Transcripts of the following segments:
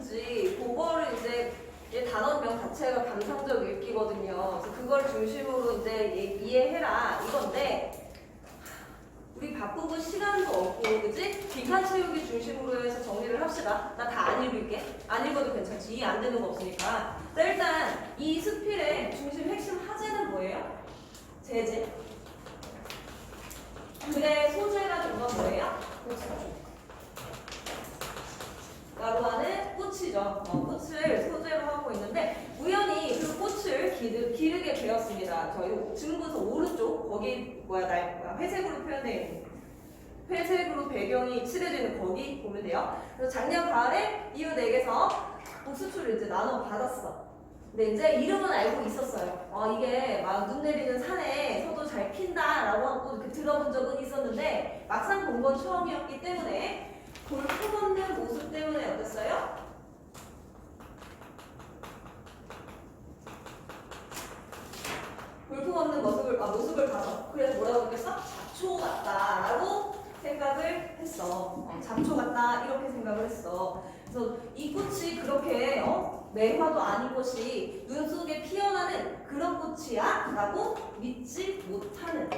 무슨지 그거를 이제 이 단어명 자체가 감상적 읽기거든요. 그래서 그걸 중심으로 이제 이해해라 이건데 우리 바쁘고 시간도 없고 그지? 비판 채우기 중심으로 해서 정리를 합시다. 나 다 안 읽을게. 안 읽어도 괜찮지. 이해 안 되는 거 없으니까. 자, 일단 이 스필의 중심 핵심 하재는 뭐예요? 제재. 글의 소재가 된 건 뭐예요? 꽃이죠. 라고 하는 꽃이죠. 꽃을 소재로 하고 있는데 우연히 그 꽃을 기르게 되었습니다. 저희 증문서 오른쪽 거기 회색으로 표현되어 있는 회색으로 배경이 칠해져 있는 거기 보면 돼요. 그래서 작년 가을에 이후 4개서 복수초를 이제 나눠 받았어. 근데 이제 이름은 알고 있었어요. 이게 막 눈 내리는 산에서도 잘 핀다라고 하고 이렇게 들어본 적은 있었는데 막상 본 건 처음이었기 때문에 볼품없는 모습 때문에 어땠어요? 볼품없는 모습을 봐서 그래서 뭐라고 했겠어? 잡초 같다라고 생각을 했어. 잡초 같다 이렇게 생각을 했어. 그래서 이 꽃이 그렇게 매화도 아닌 것이 눈 속에 피어나는 그런 꽃이야? 라고 믿지 못하는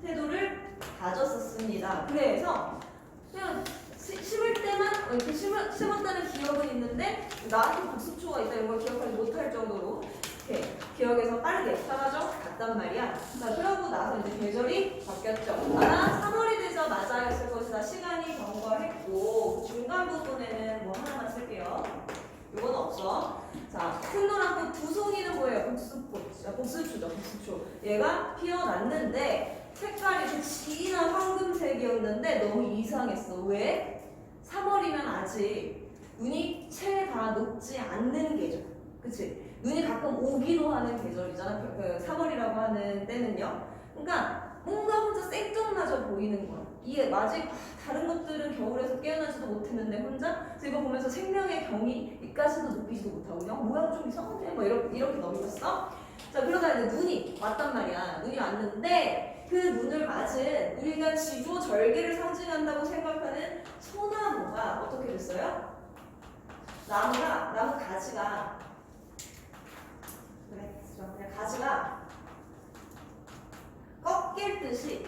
태도를 가졌었습니다. 그래서 그냥 심을 때만 이렇게 심었다는 기억은 있는데 나한테 복수초가 있다 이런 걸 기억하지 못할 정도로 이렇게 기억에서 빠르게 사라져 갔단 말이야. 자, 그러고 나서 이제 계절이 바뀌었죠. 아마 3월이 되자마자였을 것이다. 시간이 경과했고 중간 부분에는 뭐 하나만 쓸게요. 이건 없어. 자, 흰노란 꽃 두 송이는 뭐예요? 복수초죠. 복수초. 얘가 피어났는데 색깔이 좀 진한 황금색이었는데 너무 이상했어. 왜? 3월이면 아직 눈이 채 다 녹지 않는 계절. 그치? 눈이 가끔 오기도 하는 계절이잖아. 3월이라고 하는 때는요. 그러니까 뭔가 혼자 생뚱맞아 보이는 거야. 이게 아직 다른 것들은 겨울에서 깨어나지도 못했는데 혼자 이거 보면서 생명의 경이 이까지도 느끼지도 못하고 그냥 모양 좀 이상한데 뭐 이렇게 넘겼어. 자, 그러다 이제 눈이 왔단 말이야. 눈이 왔는데 그 눈을 맞은 우리가 지구 절개를 상징한다고 생각하는 소나무가 어떻게 됐어요? 나무 가지가 그냥 가지가 꺾일 듯이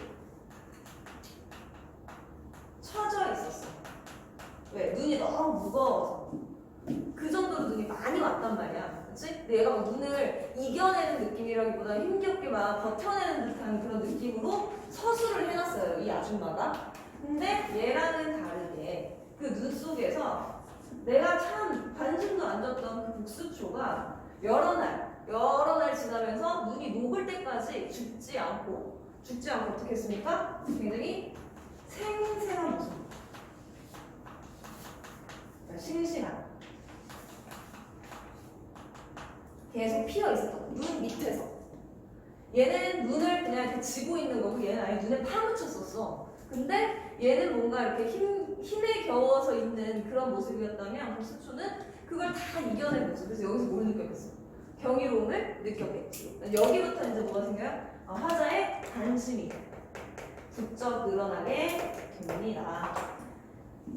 처져 있었어. 왜? 눈이 너무 무거워서. 그 정도로 눈이 많이 왔단 말이야. 그치? 근데 얘가 막 눈을 이겨내는 느낌이라기보다 힘겹게 막 버텨내는 듯한 그런 느낌으로 서술을 해놨어요. 이 아줌마가. 근데 얘랑은 다르게 그 눈 속에서 내가 참 관심도 안 줬던 그 복수초가 여러 날 지나면서 눈이 녹을 때까지 죽지 않고 어떻게 했습니까? 굉장히 생생한 모습. 싱싱한. 계속 피어 있었던 눈 밑에서. 얘는 눈을 그냥 이렇게 쥐고 있는 거고 얘는 아예 눈에 파묻혔었어. 근데 얘는 뭔가 이렇게 힘에 겨워서 있는 그런 모습이었다면 복수초는 그걸 다 이겨낸 모습. 그래서 여기서 뭘 느꼈겠어? 경이로움을 느꼈겠지. 여기부터 이제 뭐가 생겨요? 화자의 관심이 부쩍 늘어나게 됩니다.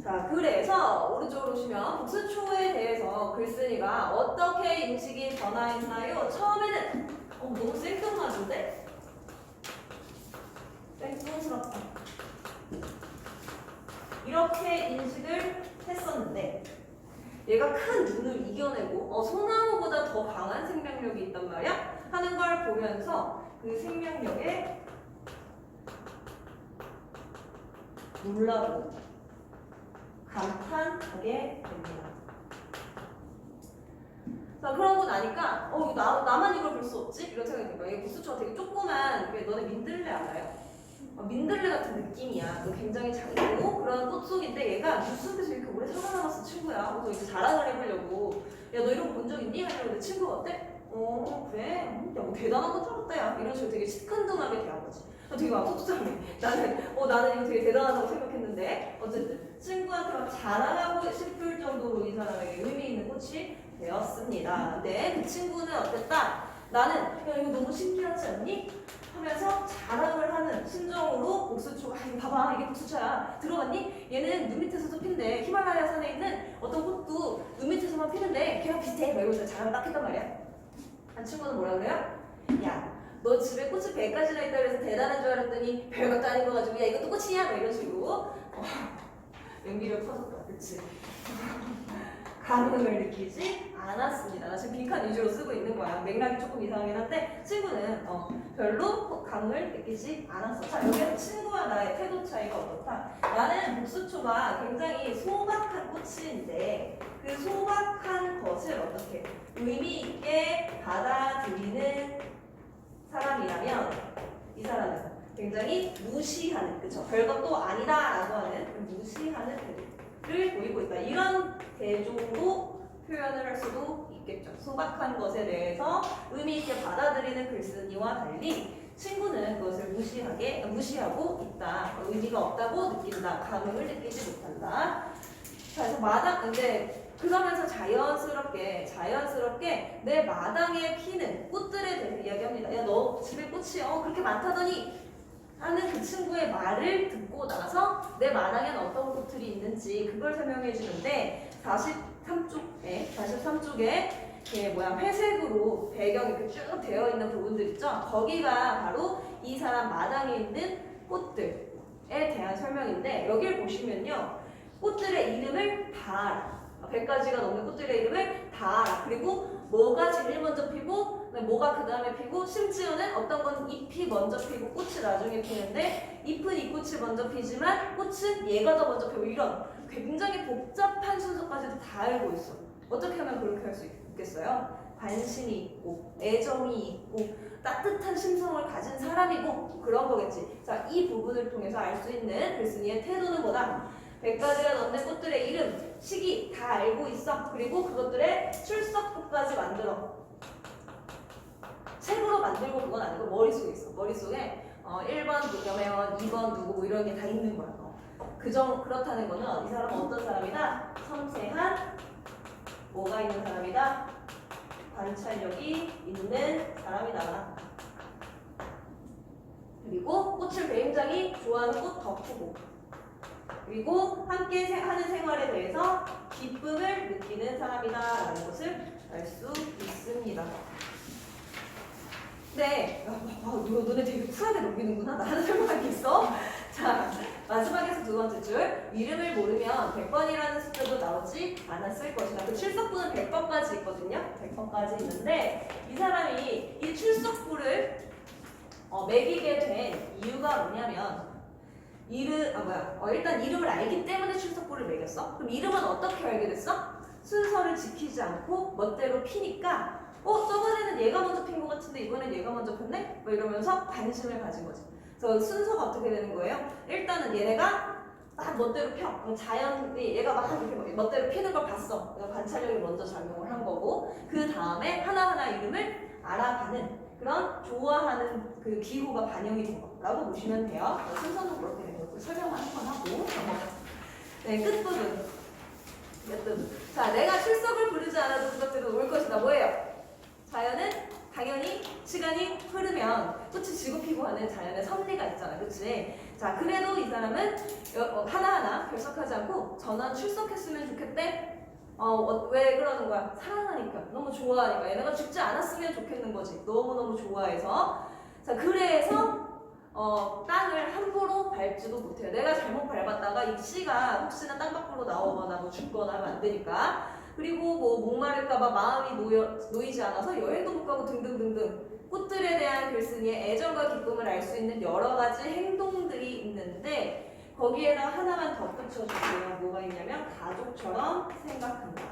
자, 그래서 오른쪽으로 오시면 복수초에 대해서 글쓴이가 어떻게 인식이 변화했나요? 처음에는 너무 생뚱맞은데? 생뚱스럽다. 이렇게 인식을 했었는데 얘가 큰 눈을 이겨내고 소나무보다 더 강한 생명력이 있단 말이야? 하는 걸 보면서 그 생명력에 놀라고 감탄하게 됩니다. 자, 그러고 나니까 나만 이걸 볼 수 없지? 이런 생각이 듭니다. 이게 복수초가 되게 조그만 너네 민들레 알아요? 민들레 같은 느낌이야. 굉장히 작고 그런 꽃 속인데 얘가 눈 속에서 이렇게 오래 살아남았어 친구야. 그래서 이제 자랑을 해보려고 야 너 이런 거 본 적 있니? 하려고 내 친구가 어때? 그래? 야 뭐 대단한 건 줄 알았다 야. 이런 식으로 되게 시큰둥하게 대한 거지. 되게 막 속상해. 나는 이거 되게 대단하다고 생각했는데 어쨌든 친구한테 막 자랑하고 싶을 정도로 이 사람에게 의미 있는 꽃이 되었습니다. 근데 그 친구는 어땠다? 나는 야 이거 너무 신기하지 않니? 하면서 자랑을 하는 심정으로 복수초가 이거 봐봐 이게 복수초야 들어봤니? 얘는 눈 밑에서도 핀대. 히말라야 산에 있는 어떤 꽃도 눈 밑에서 배우면서 자랑 딱 했단 말이야. 한 친구는 뭐라 그래요? 야, 너 집에 꽃이 100가지나 있다 그래서 대단한 줄 알았더니 별것도 아닌 거 가지고 야 이것도 꽃이냐? 뭐 이런 식으로 연기력 터졌다. 그치? 감흥을 느끼지 않았습니다. 나 지금 빈칸 위주로 쓰고 있는 거야. 맥락이 조금 이상하긴 한데 친구는 별로 감흥을 느끼지 않았어. 자, 여기서 친구와 나의 태도 차이가 어떻다? 나는 복수초가 굉장히 소박한 꽃인데 그 소박한 것을 어떻게 의미 있게 받아들이는 사람이라면 이 사람은 굉장히 무시하는, 그쵸? 별것도 아니다라고 하는 무시하는 태도를 보이고 있다. 이런 대조로 표현을 할 수도 있겠죠. 소박한 것에 대해서 의미 있게 받아들이는 글쓴이와 달리 친구는 그것을 무시하고 있다. 의미가 없다고 느낀다. 감흥을 느끼지 못한다. 자, 그래서 마당, 이제 그러면서 자연스럽게 내 마당에 피는 꽃들에 대해서 이야기합니다. 야, 너 집에 꽃이 그렇게 많다더니 하는 그 친구의 말을 듣고 나서 내 마당에는 어떤 꽃들이 있는지 그걸 설명해 주는데 43쪽에 회색으로 배경이 이렇게 쭉 되어 있는 부분들 있죠? 거기가 바로 이 사람 마당에 있는 꽃들에 대한 설명인데 여기를 보시면요. 꽃들의 이름을 다 알아. 100가지가 넘는 꽃들의 이름을 다 알아. 그리고 뭐가 제일 먼저 피고 뭐가 그 다음에 피고 심지어는 어떤 건 잎이 먼저 피고 꽃이 나중에 피는데 잎은 이 꽃이 먼저 피지만 꽃은 얘가 더 먼저 피고 이런 굉장히 복잡한 순서까지도 다 알고 있어. 어떻게 하면 그렇게 할 수 있겠어요? 관심이 있고 애정이 있고 따뜻한 심성을 가진 사람이고 그런 거겠지. 자, 이 부분을 통해서 알 수 있는 글쓴이의 태도는 뭐다? 100가지가 넘는 꽃들의 이름, 시기 다 알고 있어. 그리고 그것들의 출석부까지 만들어. 책으로 만들고 그건 아니고 머릿속에 있어. 머릿속에 1번 염혜원, 2번 누구 뭐 이런 게 다 있는 거야. 그렇다는 거는 이 사람은 어떤 사람이다? 섬세한 뭐가 있는 사람이다? 관찰력이 있는 사람이다. 그리고 꽃을 굉장히 좋아하는 꽃 덕후고 그리고 함께 하는 생활에 대해서 기쁨을 느끼는 사람이다라는 것을 알 수 있습니다. 네, 너네 되게 쿨하게 넘기는구나. 나 하나 설명할 게 있어. 자, 마지막에서 두 번째 줄. 이름을 모르면 100번이라는 숫자도 나오지 않았을 것이다. 그 출석부는 100번까지 있거든요. 100번까지 있는데 이 사람이 이 출석부를 매기게 된 이유가 뭐냐면 일단 이름을 알기 때문에 출석부를 매겼어. 그럼 이름은 어떻게 알게 됐어? 순서를 지키지 않고 멋대로 피니까 저번에는 얘가 먼저 핀 것 같은데 이번엔 얘가 먼저 폈네? 뭐 이러면서 관심을 가진 거지. 그래서 순서가 어떻게 되는 거예요? 일단은 얘네가 막 멋대로 펴. 자연이 얘가 막 이렇게 멋대로 피는 걸 봤어. 관찰력이 먼저 작용을 한 거고 그 다음에 하나하나 이름을 알아가는 그런 좋아하는 그 기호가 반영이 된 거라고 보시면 돼요. 순서는 그렇게 된 거고 설명을 한번 하고 네, 끝부분. 자, 내가 출석을 부르지 않아도 그것들은 올 것이다. 뭐예요? 자연은 당연히 시간이 흐르면 꽃이 지고 피고 하는 자연의 섭리가 있잖아. 그치? 자, 그래도 이 사람은 하나하나 결석하지 않고 전원 출석했으면 좋겠대. 왜 그러는 거야? 사랑하니까. 너무 좋아하니까. 얘네가 죽지 않았으면 좋겠는 거지. 너무너무 좋아해서. 자, 그래서 땅을 함부로 밟지도 못해요. 내가 잘못 밟았다가 이 씨가 혹시나 땅 밖으로 나오거나 뭐 죽거나 하면 안 되니까. 그리고 뭐 목마를까봐 마음이 놓이지 않아서 여행도 못 가고 등등등등 꽃들에 대한 글쓴이의 애정과 기쁨을 알 수 있는 여러 가지 행동들이 있는데 거기에다 하나만 덧붙여주세요. 뭐가 있냐면 가족처럼 생각한다.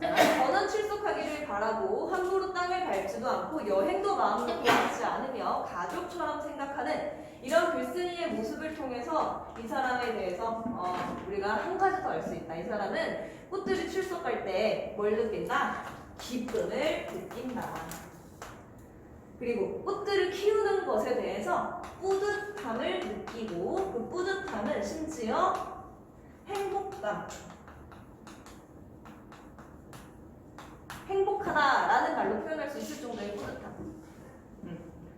전원 출석하기를 바라고 함부로 땅을 밟지도 않고 여행도 마음으로 보지 않으며 가족처럼 생각하는 이런 글쓴이의 모습을 통해서 이 사람에 대해서 우리가 한 가지 더 알 수 있다. 이 사람은 꽃들이 출석할 때 뭘 느낀다? 기쁨을 느낀다. 그리고 꽃들을 키우는 것에 대해서 뿌듯함을 느끼고 그 뿌듯함은 심지어 행복하다라는 말로 표현할 수 있을 정도의 뿌듯함.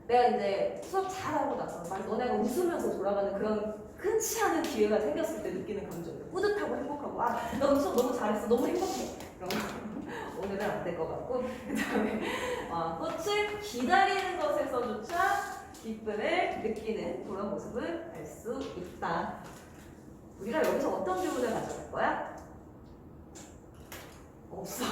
내가 이제 수업 잘하고 나서 막 너네가 웃으면서 돌아가는 그런 흔치 않은 기회가 생겼을 때 느끼는 감정이에요. 뿌듯하고 행복하고 너 수업 너무 잘했어. 너무 행복해. 그런 거. 오늘은 안 될 것 같고 그 다음에 꽃을 기다리는 것에서조차 기쁨을 느끼는 그런 모습을 알 수 있다. 우리가 여기서 어떤 교훈을 가져갈 거야? 없어.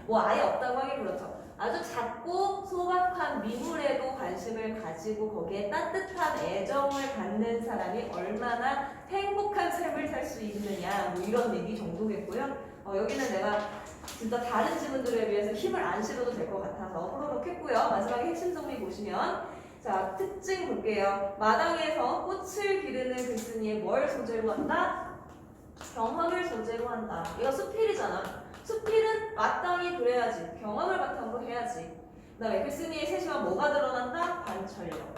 뭐 아예 없다고 하긴 그렇죠. 아주 작고 소박한 미물에도 관심을 가지고 거기에 따뜻한 애정을 갖는 사람이 얼마나 행복한 삶을 살 수 있느냐 뭐 이런 얘기 정도겠고요. 여기는 내가 진짜 다른 지문들에 비해서 힘을 안 실어도 될 것 같아서 호로록 했고요. 마지막에 핵심 정리 보시면 자 특징 볼게요. 마당에서 꽃을 기르는 글쓴이에 뭘 소재로 한다? 경험을 소재로 한다. 이거 수필이잖아. 수필은 마땅히 그래야지. 경험을 바탕으로 해야지. 그 다음에 글쓴이의 세심한 뭐가 드러난다? 관찰력.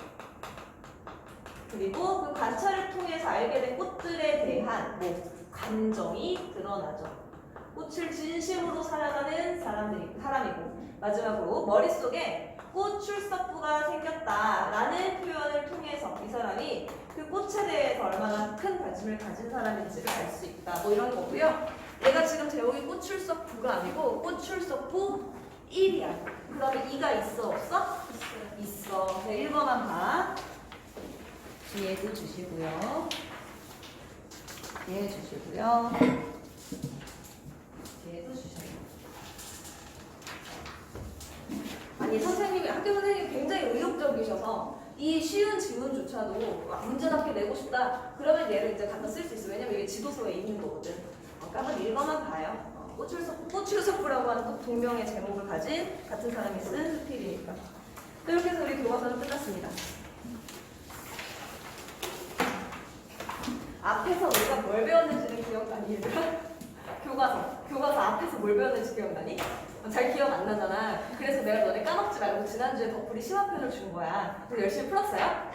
그리고 그 관찰을 통해서 알게 된 꽃들에 대한 감정이 드러나죠. 꽃을 진심으로 사랑하는 사람이고 마지막으로 머릿속에 꽃 출석부가 생겼다라는 표현을 통해서 이 사람이 그 꽃에 대해서 얼마나 큰 관심을 가진 사람인지를 알 수 있다. 뭐 이런 거고요. 내가 지금 제목이 꽃 출석부가 아니고 꽃 출석부 1이야. 그 다음에 2가 있어 없어? 있어. 네, 1번만 봐. 뒤에도 주시고요. 뒤에 주시고요. 뒤에도 주셔요. 아니 선생님이 학교 선생님이 굉장히 의욕적이셔서 이 쉬운 지문조차도 문제답게 내고 싶다. 그러면 얘를 이제 갖다 쓸 수 있어. 왜냐면 이게 지도서에 있는 거거든. 한번 읽어만 봐요. 꽃출석부라고 하는 또 동명의 제목을 가진 같은 사람이 쓴 수필이니까. 이렇게 해서 우리 교과서는 끝났습니다. 앞에서 우리가 뭘 배웠는지는 기억나니 얘들아? 교과서 앞에서 뭘 배웠는지 기억나니? 잘 기억 안 나잖아. 그래서 내가 너네 까먹지 말고 지난주에 덕분에 심화편을 준 거야. 그래서 열심히 풀었어요?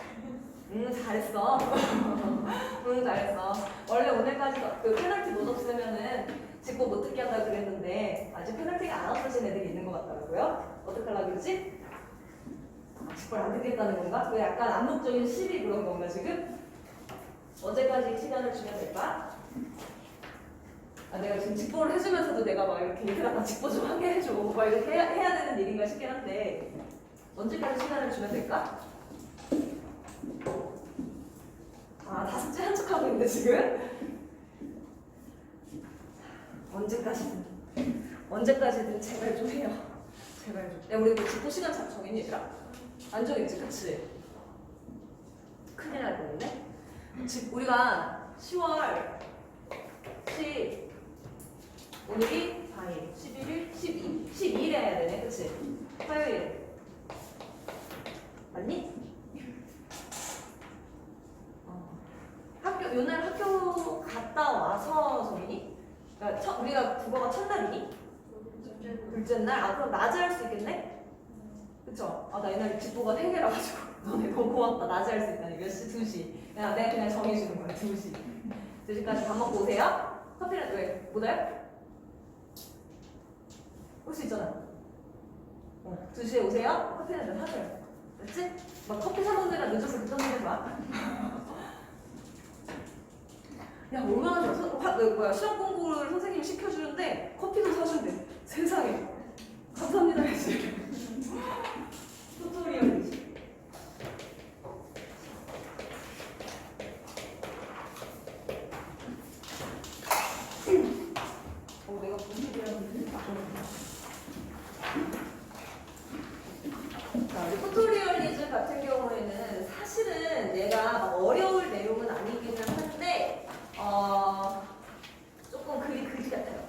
잘했어. 잘했어. 원래 오늘까지 그 페널티 못 없으면은 직보 못 듣게 한다고 그랬는데 아직 페널티가 안 없어진 애들이 있는 것 같더라고요. 어떡하려고 그러지? 직보를 안 듣겠다는 건가? 왜 약간 암묵적인 시비 그런 건가 지금? 언제까지 시간을 주면 될까? 내가 지금 직보를 해주면서도 내가 막 이렇게 얘들아 나 직보 좀 하게 해줘 막 이렇게 해야 되는 일인가 싶긴 한데 언제까지 시간을 주면 될까? 다섯째 한 척하고 있는데 지금? 언제까지든 제발 좀 해요. 제발 좀. 야, 우리 뭐 직보 시간 정했니 얘들아? 안 정했지, 그치? 큰일 날 뻔했네. 우리가 10월 10 오늘이 4일, 11일, 12, 12일에 해야 되네, 그치? 화요일. 맞니? 오늘 학교 갔다 와서 정이니? 그러니까 우리가 국어가 첫날이니? 둘째 날? 그럼 낮에 할 수 있겠네? 그쵸? 나 옛날에 직보가 3개라 가지고 너네 너무 고맙다. 낮에 할 수 있다니. 몇 시? 2시. 내가 그냥 정해주는 거야. 2시. 2시까지 밥 먹고 오세요? 커피는 왜? 못 와요? 올 수 있잖아. 2시에 오세요? 커피는 좀 사줘요. 됐지? 막 커피 사 먹느라 늦어서 그딴 소리 하지 마. 야, 얼마나 좋아. 시험 공부를 선생님이 시켜주는데 커피도 사준대. 세상에. 감사합니다. 튜토리얼이지. 내가 무슨 얘기하는지. 자, 우리 튜토리얼리즘 같은 경우에는 사실은 얘가 막 어려울 내용은 아니기는 한데 조금 글이 그지 같아요.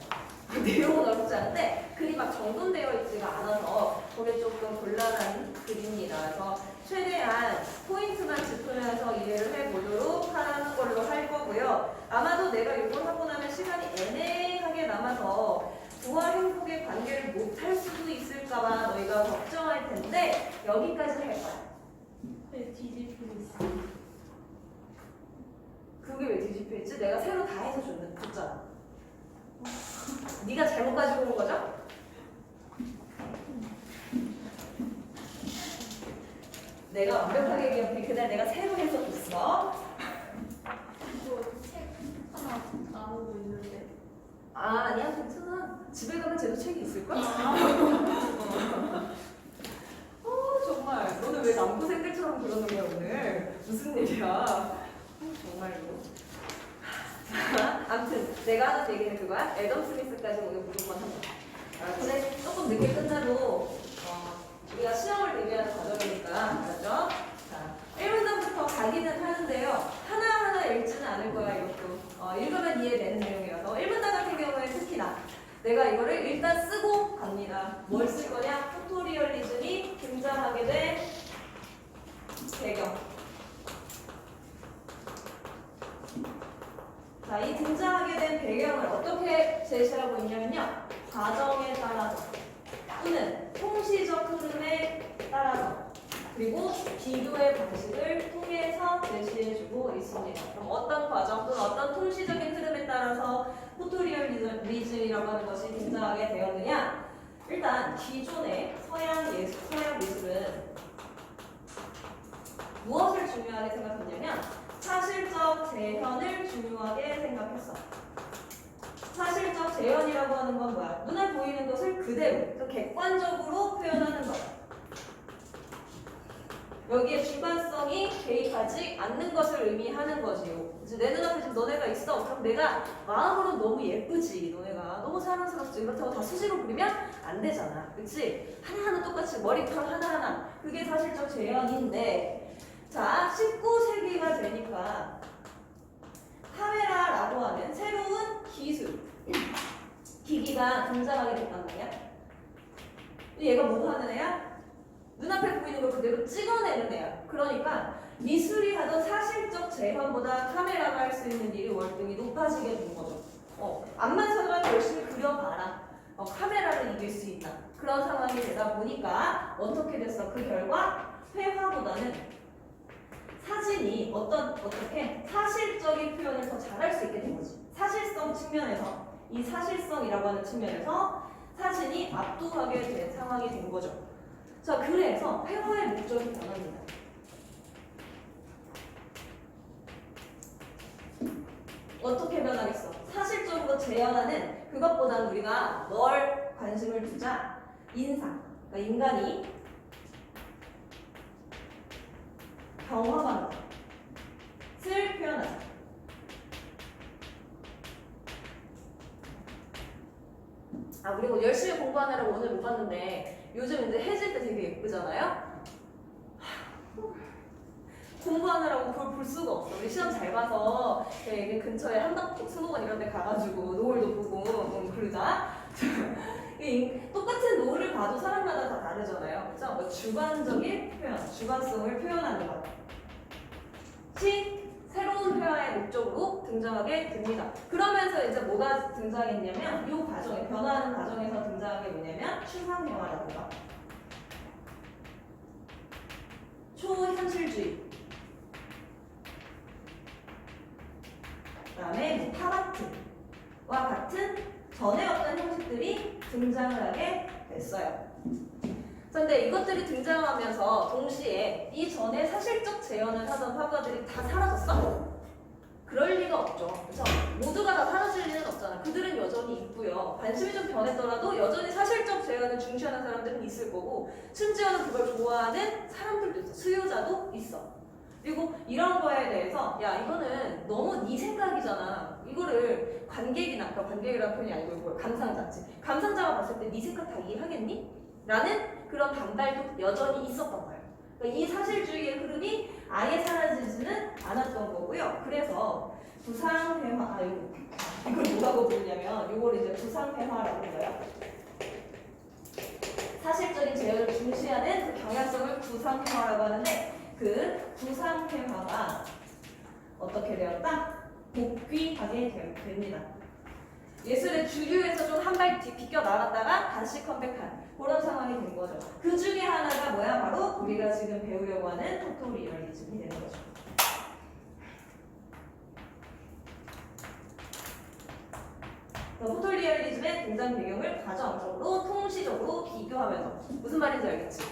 내용은 어렵지 않은데 글이 막 정돈되어 있지가 않아서 그게 조금 곤란한 글입니다. 그래서 최대한 포인트만 짚으면서 이해를 해보도록 하는 걸로 할 거고요. 아마도 내가 이걸 하고 나면 시간이 애매하게 남아서 부와 행복의 관계를 못할 수도 있을까봐 너희가 걱정할 텐데 여기까지 할 거야. 네, 뒤집히고 있어. 그게 왜 뒤집혀 있지? 내가 새로 다 해서 줬잖아. 네가 잘못 가지고 온 거죠? 내가 완벽하게 기억해. 그날 내가 새로 해석했어. 이거 책 하나 나오고 있는데. 아니야, 괜찮아. 집에 가면 쟤도 책이 있을걸? 정말. 너는 왜 남고생들처럼 그러는 거야, 오늘? 무슨 일이야? 정말로. 자, 아무튼 내가 하는 얘기는 그거야. 애덤 스미스까지 오늘 무조건 한다. 근데 조금 늦게 끝나도 우리가 시험을 대비하는 과정이니까 알았죠? 자, 1문단부터 가기는 하는데요. 하나하나 읽지는 않을 거야, 이것도. 읽으면 이해되는 내용이라서 1문단 같은 경우에 특히나 내가 이거를 일단 쓰고 갑니다. 뭘 쓸 거냐? 포토리얼리즘이 등장하게 된 배경. 자, 이 등장하게 된 배경을 어떻게 제시하고 있냐면요. 과정에 따라서 또는 통시적 흐름에 따라서 그리고 비교의 방식을 통해서 제시해주고 있습니다. 그럼 어떤 과정 또는 어떤 통시적인 흐름에 따라서 포토리얼리즘이라고 하는 것이 등장하게 되었느냐? 일단 기존의 서양 미술은 무엇을 중요하게 생각했냐면 사실적 재현을 중요하게 생각했어. 사실적 재현이라고 하는 건 뭐야? 눈에 보이는 것을 그대로 객관적으로 표현하는 거야. 여기에 주관성이 개입하지 않는 것을 의미하는 거지요. 이제 내 눈앞에 지금 너네가 있어. 그럼 내가 마음으로 너무 예쁘지. 너네가 너무 사랑스럽지. 그렇다고 다 수시로 그리면 안 되잖아. 그치? 하나하나 똑같이 머리털 하나하나. 그게 사실적 재현인데 자, 19세기가 되니까 카메라라고 하는 새로운 기술, 기기가 등장하게 됐단 말이야. 얘가 뭐 하는 애야? 눈앞에 보이는 걸 그대로 찍어내는 애야. 그러니까 미술이 하던 사실적 재현보다 카메라가 할 수 있는 일이 월등히 높아지게 된 거죠. 앞만 서더라도 열심히 그려봐라. 카메라를 이길 수 있다. 그런 상황이 되다 보니까 어떻게 됐어? 그 결과 회화보다는 사진이 어떻게 사실적인 표현을 더 잘할 수 있게 된 거지. 사실성 측면에서 이 사실성이라고 하는 측면에서 사진이 압도하게 된 상황이 된 거죠. 자, 그래서 회화의 목적이 변합니다. 어떻게 변하겠어? 사실적으로 재현하는 그것보다는 우리가 뭘 관심을 두자? 인상. 그러니까 인간이 경험하는 것을 표현하자. 그리고 열심히 공부하느라고 오늘 못 봤는데 요즘 이제 해질 때 되게 예쁘잖아요? 공부하느라고 그걸 볼 수가 없어. 우리 시험 잘 봐서 여기 근처에 한덕 수목원 이런 데 가가지고 노을도 보고 그러자. 똑같은 노을을 봐도 사람마다 다 다르잖아요. 그래서 뭐 주관적인 표현, 주관성을 표현하는 것이 새로운 회화의 목적으로 등장하게 됩니다. 그러면서 이제 뭐가 등장했냐면 이 과정에 변화하는 과정에서 등장한 게 뭐냐면 추상회화라든가 초현실주의, 그다음에 팝아트와 같은 전에 없던 형식들이 등장을 하게 됐어요. 그런데 이것들이 등장하면서 동시에 이전에 사실적 재현을 하던 화가들이 다 사라졌어? 그럴 리가 없죠. 그래서 모두가 다 사라질 리는 없잖아. 그들은 여전히 있고요. 관심이 좀 변했더라도 여전히 사실적 재현을 중시하는 사람들은 있을 거고 심지어는 그걸 좋아하는 사람들도 있어. 수요자도 있어. 그리고 이런 거에 대해서 야 이거는 너무 네 생각이잖아. 이거를 관객이라는 표현이 아니고 이걸 감상자지. 감상자가 봤을 때 네 생각 다 이해하겠니? 라는 그런 반발도 여전히 있었던 거예요. 그러니까 이 사실주의의 흐름이 아예 사라지지는 않았던 거고요. 그래서 부상회화, 이걸 뭐라고 부르냐면 이걸 이제 부상회화라고 해요. 사실적인 재현을 중시하는 그 경향성을 부상회화라고 하는데 그 부상회화가 어떻게 되었다? 복귀하게 됩니다. 예술의 주류에서 좀 한 발 비껴 나갔다가 다시 컴백한 그런 상황이 된 거죠. 그 중에 하나가 뭐야? 바로 우리가 지금 배우려고 하는 포토리얼리즘이 되는 거죠. 포토리얼리즘의 등장 배경을 과정적으로 통시적으로 비교하면서 무슨 말인지 알겠지?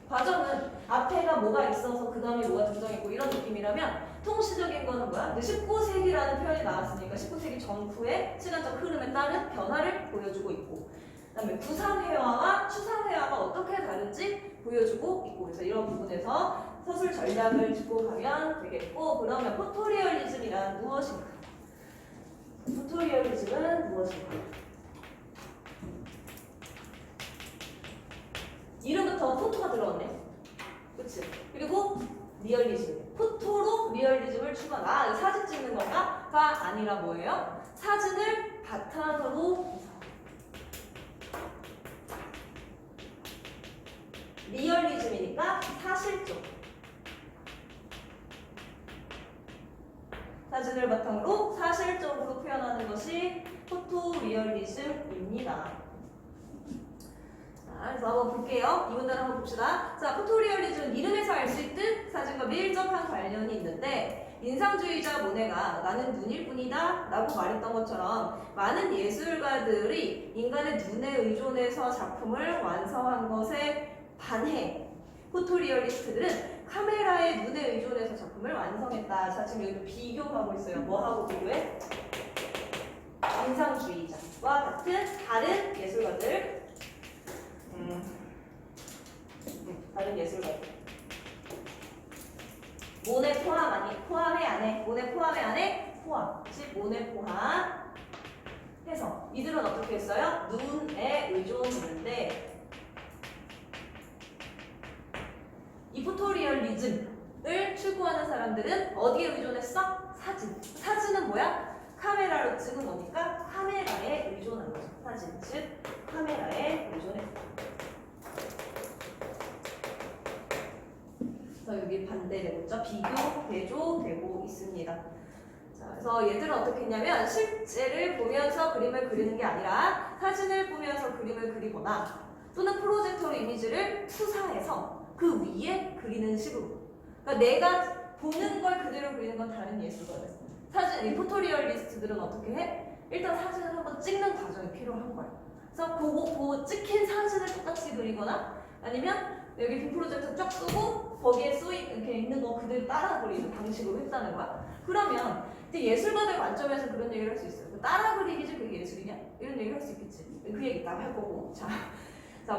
과정은 앞에가 뭐가 있어서 그 다음에 뭐가 등장했고 이런 느낌이라면 통시적인 거는 뭐야? 19세기라는 표현이 나왔으니까 19세기 전후의 시간적 흐름에 따른 변화를 보여주고 있고 그 다음에 구상회화와 추상회화가 어떻게 다른지 보여주고 있고 그래서 이런 부분에서 서술 전략을 짚고 가면 되겠고 그러면 포토리얼리즘이란 무엇인가? 포토리얼리즘은 무엇인가? 이름부터 포토가 들어왔네. 그치? 그리고 리얼리즘. 포토로 리얼리즘을 추구한. 아, 사진 찍는 건가?가 아니라 뭐예요? 사진을 바탕으로 리얼리즘이니까 사실적. 사진을 바탕으로 사실적으로 표현하는 것이 포토리얼리즘입니다. 자, 그래서 한번 볼게요. 이 문단을 한번 봅시다. 자, 포토리얼리즘은 이름에서 알 수 있듯 사진과 밀접한 관련이 있는데 인상주의자 모네가 나는 눈일 뿐이다 라고 말했던 것처럼 많은 예술가들이 인간의 눈에 의존해서 작품을 완성한 것에 반해 포토리얼리스트들은 카메라의 눈에 의존해서 작품을 완성했다. 자, 지금 여기 비교하고 있어요. 뭐하고 비교해? 인상주의자와 같은 다른 예술가들 다른 예술가들 모네 포함 아니 포함해 안 해? 모네 포함해 안 해? 포함 즉 모네 포함 해서 이들은 어떻게 했어요? 눈에 의존했는데 이 포토리얼리즘을 추구하는 사람들은 어디에 의존했어? 사진. 사진은 뭐야? 카메라로 찍은 거니까 카메라에 의존한 거죠. 사진. 즉 카메라에 의존했다. 그래서 여기 반대되고 있죠. 비교, 대조되고 있습니다. 자, 그래서 얘들은 어떻게 했냐면 실제를 보면서 그림을 그리는 게 아니라 사진을 보면서 그림을 그리거나 또는 프로젝터로 이미지를 투사해서 그 위에 그리는 식으로. 그러니까 내가 보는 걸 그대로 그리는 건 다른 예술가들. 사진, 이 포토리얼리스트들은 어떻게 해? 일단 사진을 한번 찍는 과정이 필요한 거야. 그래서 그 찍힌 사진을 똑같이 그리거나 아니면 여기 빔 프로젝터 쫙 쏘고 거기에 이렇게 있는 거 그대로 따라 그리는 방식으로 했다는 거야. 그러면 이제 예술가들 관점에서 그런 얘기를 할 수 있어요. 따라 그리기지 그게 예술이냐? 이런 얘기를 할 수 있겠지. 그 얘기 딱 할 거고. 자,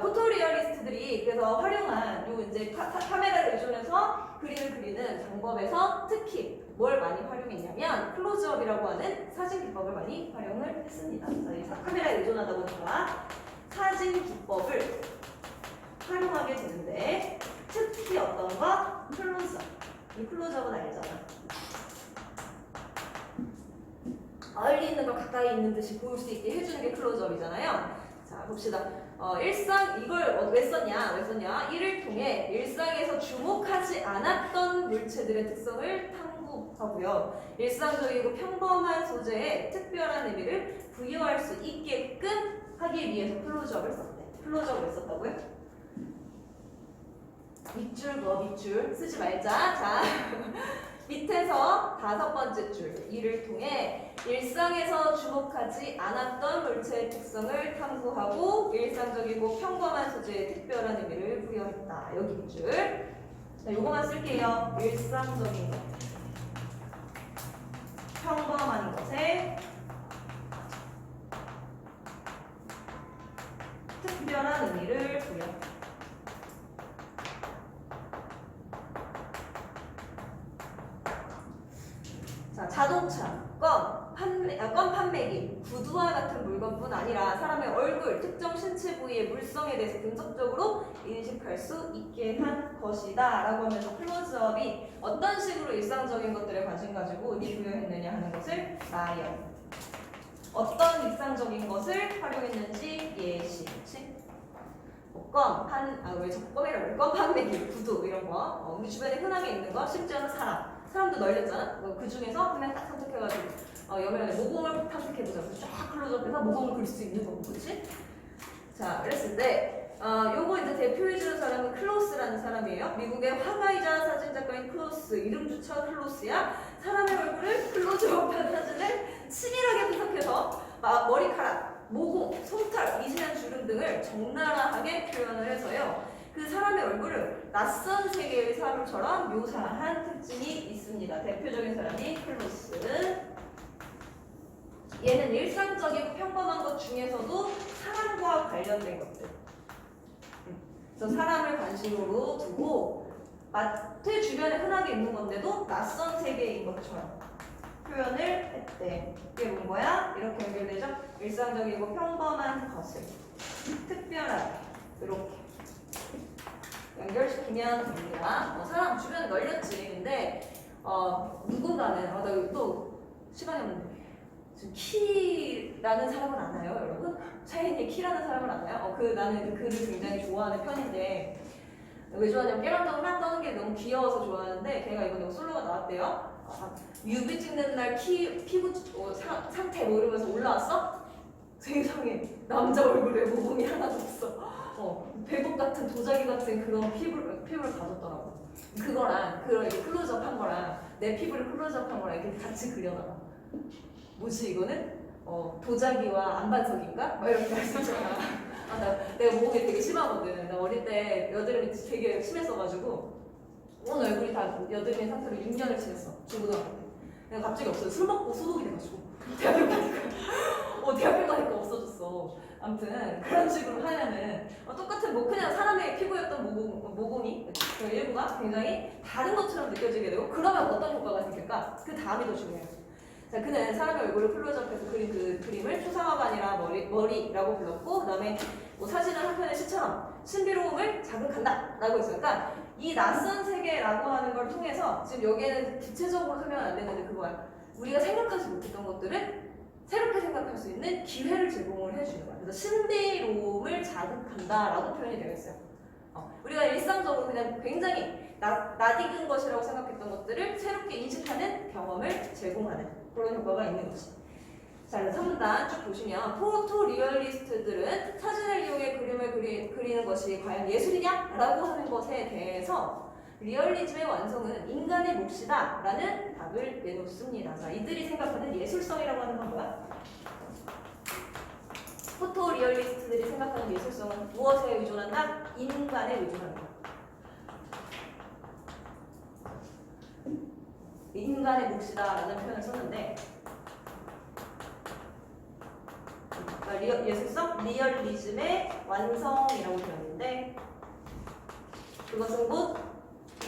포토리얼리스트들이 그래서 활용한 요 이제 카메라를 의존해서 그림을 그리는 방법에서 특히 뭘 많이 활용했냐면 클로즈업이라고 하는 사진 기법을 많이 활용을 했습니다. 그래서 이 카메라에 의존하다 보니까 사진 기법을 활용하게 되는데 특히 어떤 거? 클로즈업. 이 클로즈업은 알잖아. 멀리 있는 걸 가까이 있는 듯이 보일 수 있게 해주는 게 클로즈업이잖아요. 자, 봅시다. 이걸 왜 썼냐? 이를 통해 일상에서 주목하지 않았던 물체들의 특성을 탐구하고요. 일상적이고 평범한 소재에 특별한 의미를 부여할 수 있게끔 하기 위해서 클로즈업을 썼대. 클로즈업을 썼다고요? 밑줄 쓰지 말자. 자, 밑에서 5번째 줄. 이를 통해 일상에서 주목하지 않았던 물체의 특성을 탐구하고 일상적이고 평범한 소재에 특별한 의미를 부여했다. 여기 밑줄. 자, 요거만 쓸게요. 일상적인 것. 평범한 것에 특별한 의미를 부여했다. 자, 자동차, 껌 판매기, 구두와 같은 물건뿐 아니라 사람의 얼굴, 특정 신체 부위의 물성에 대해서 분석적으로 인식할 수 있게 한 것이다 라고 하면서 클로즈업이 어떤 식으로 일상적인 것들에 관심 가지고 부여했느냐 하는 것을 나열. 어떤 일상적인 것을 활용했는지 예시. 껌 판매기, 구두 이런 거. 우리 주변에 흔하게 있는 거, 심지어는 사람도 널렸잖아. 그 중에서 그냥 딱 선택해가지고 여명의 모공을 탐색해보자. 쫙 클로즈업해서 모공을 그릴 수 있는 거고, 그렇지? 자, 그랬을 때 요거 이제 대표해주는 사람은 클로스라는 사람이에요. 미국의 화가이자 사진작가인 클로스. 이름조차 클로스야. 사람의 얼굴을 클로즈업한 사진을 치밀하게 분석해서 머리카락, 모공, 솜털, 미세한 주름 등을 적나라하게 표현을 해서요. 그 사람의 얼굴을 낯선 세계의 사람처럼 묘사한 특징이 있습니다. 대표적인 사람이 클로스. 얘는 일상적이고 평범한 것 중에서도 사람과 관련된 것들. 그래서 사람을 관심으로 두고 마트 주변에 흔하게 있는 건데도 낯선 세계인 것처럼 표현을 했대. 이게 뭔 거야? 이렇게 연결되죠? 일상적이고 평범한 것을 특별하게 이렇게 연결시키면 됩니다. 사람 주변에 널렸지. 근데 누군가는 나 또 시간이 없는데 지금 키라는 사람을 아나요, 여러분? 차이니 키라는 사람을 아나요? 나는 그 글을 굉장히 좋아하는 편인데 왜 좋아하냐면 깨감정을 막 떠는 게 너무 귀여워서 좋아하는데 걔가 이번에 솔로가 나왔대요. 뮤비 찍는 날 피부 상태 뭐 이러면서 올라왔어? 세상에 남자 얼굴에 모공이 하나도 없어. 배복 같은 도자기 같은 그런 피부를 가졌더라고. 그거랑 그런 클로즈업 한 거랑 내 피부를 클로즈업 한 거랑 이렇게 같이 그려놔. 뭐지 이거는? 도자기와 안반석인가? 막 이렇게 할 수 있잖아. 내가 모공이 되게 심하거든. 나 어릴 때 여드름이 되게 심했어가지고 온 얼굴이 다 여드름인 상태로 6년을 지냈어. 중고등학교 때. 내가 갑자기 없어요. 술 먹고 소독이 돼가지고 대학교 가니까 없어졌어. 아무튼 그런 식으로 하면은 똑같은 뭐 그냥 사람의 피부였던 모공이 그 일부가 굉장히 다른 것처럼 느껴지게 되고 그러면 어떤 효과가 생길까? 그 다음이 더 중요해요. 자, 그는 사람의 얼굴을 클로즈업해서 그린 그 그림을 초상화가 아니라 머리라고 불렀고 그다음에 뭐 사진을 한 편의 시처럼 신비로움을 자극한다 라고 했어요. 그러니까 이 낯선 세계라고 하는 걸 통해서 지금 여기에는 구체적으로 설명은 안 되는데 그거야. 우리가 생각하지 못했던 것들을 새롭게 생각할 수 있는 기회를 제공을 해주는 거야. 그래서 신비로움을 자극한다라고 표현이 되어 있어요. 우리가 일상적으로 그냥 굉장히 낯익은 것이라고 생각했던 것들을 새롭게 인식하는 경험을 제공하는 그런 효과가 있는 거지. 자, 3단 쭉 보시면 포토 리얼리스트들은 사진을 이용해 그림을 그리는 것이 과연 예술이냐라고 하는 것에 대해서 리얼리즘의 완성은 인간의 몫이다 라는 답을 내놓습니다. 자, 이들이 생각하는 예술성이라고 하는 건 뭐야? 포토 리얼리스트들이 생각하는 예술성은 무엇에 의존한다? 인간에 의존한다. 인간의 몫이다 라는 표현을 썼는데 예술성? 리얼리즘의 완성이라고 되었는데 그것은 곧